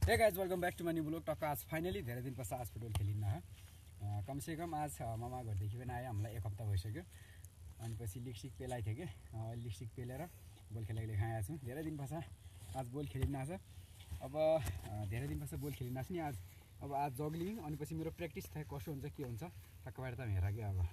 हे guys welcome back to my new blog. टक्क आज फाइनली धेरै दिन पश्चात आज फुटबल खेलिन्न है। कमसेकम आज मामा घरदेखि पनि आयो, हामीलाई एक हप्ता भइसक्यो। अनि पछि लिग सिग पेलाएको थियो कि लिग सिग पेलेर बोल खेलेको खाएको छु। धेरै दिन पश्चात आज बोल खेलिन्न आज। अब धेरै दिन पश्चात बोल खेलिन्न नि आज। अब आज जग्लिङ अनि पछि मेरो प्र्याक्टिस थाहा कसो हुन्छ के हुन्छ टक्कबाट त हेर क्या। अब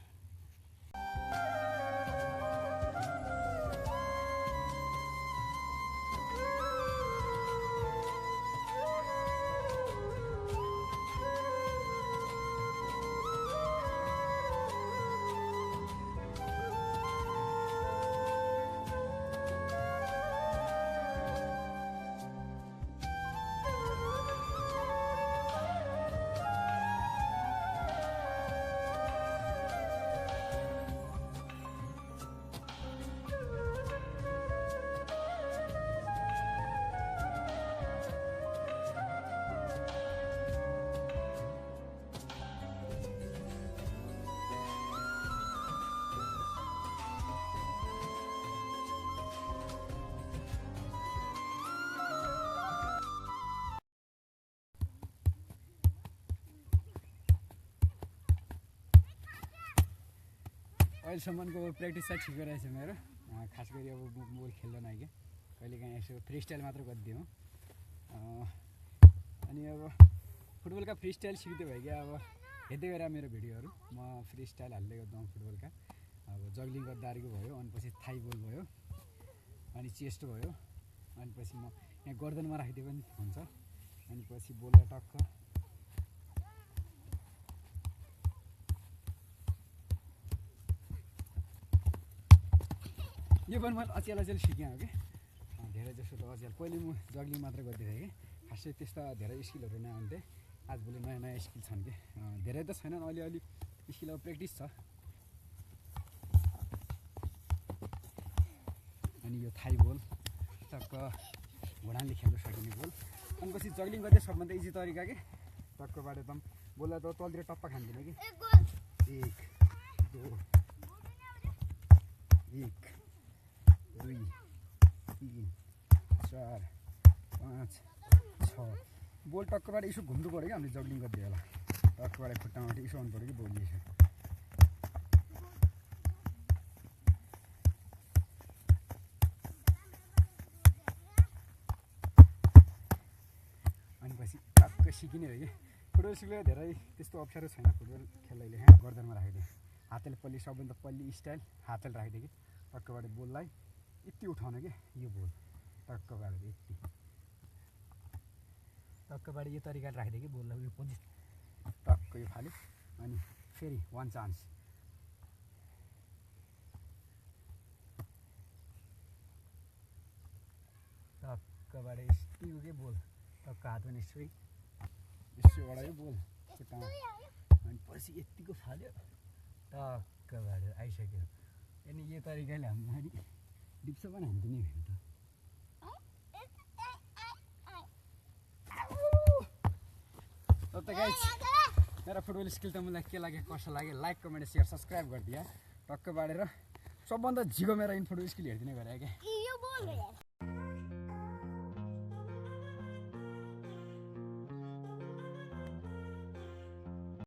अहिलेसम्मको प्र्याक्टिस चाहिँ ठिकै रहेछ मेरो। खास गरी अब बोल खेल्दैन कि कहिलेकाहीँ यसो फ्री स्टाइल मात्र गरिदिउँ। अनि अब फुटबलका फ्री स्टाइल सिक्दै भयो क्या। अब हेर्दै गएर मेरो भिडियोहरू म फ्री स्टाइल हाल्दै गर्दा फुटबलका अब जग्लिङ गर्दाको भयो, अनि पछि थाई बोल भयो, अनि चेस्ट भयो, अनि पछि म यहाँ गर्दनमा राखिदिए पनि हुन्छ। अनि पछि बोललाई टक्क यो पनि मैले अचेल सिकेँ हो कि। धेरै जस्तो त अचेल पहिले म जग्लिङ मात्र गर्दै थिएँ कि। खासै त्यस्ता धेरै स्किलहरू नआउँथे। आजभोलि नयाँ नयाँ स्किल छन् कि। धेरै त छैनन्, अलिअलि स्किल अब प्र्याक्टिस छ। अनि यो थाई बोल टक्क घुँडाले खेल्नु सकिने बोल। अनि पछि जग्लिङ गर्दै सबभन्दा इजी तरिका कि टक्कबाट एकदम बोललाई त तलतिर टप्पा खान्दिनँ कि। 1 2 1 2 3 4 5 6 बोल टक्कबाट यसो घुम्नु पऱ्यो कि। हामीले जग्लिङ गरिदियो होला टक्कबाट खुट्टामा यसो आउनु पऱ्यो कि बोल यसो। अनि पछि टक्क सिकिने हो कि। फुटबल सिक्दा धेरै त्यस्तो अप्ठ्यारो छैन। फुटबल खेल्दाले गर्दनमा राखिदिएँ हातले पल्ली, सबभन्दा पल्ली स्टाइल हातले राखिदिएँ कि टक्कबाट बोललाई यति उठाउनु कि यो बोल टक्कबाट यति टक्कबाट यो तरिकाले राखिदिएँ कि बोललाई यो पोजिसन टक्क यो फाल्यो। अनि फेरि वान चान्स टक्कबाट यस्तो के बोल टक्क हात पनि यसो अडायो बोल खुट्टामा। अनि पछि यतिको फाल्यो टक्कबाट आइसक्यो। अनि यो तरिकाले हाम्रो अनि डिप्सो पनि हान्थ्यो नि त गाइस। मेरो फुटबल स्किल त मलाई के लाग्यो कसो लाग्यो लाइक कमेन्ट सेयर सब्सक्राइब गरिदिए टक्क बाडेर सबभन्दा झिगो मेरो इन फुटबल स्किल हेरिदिने गरे क्या।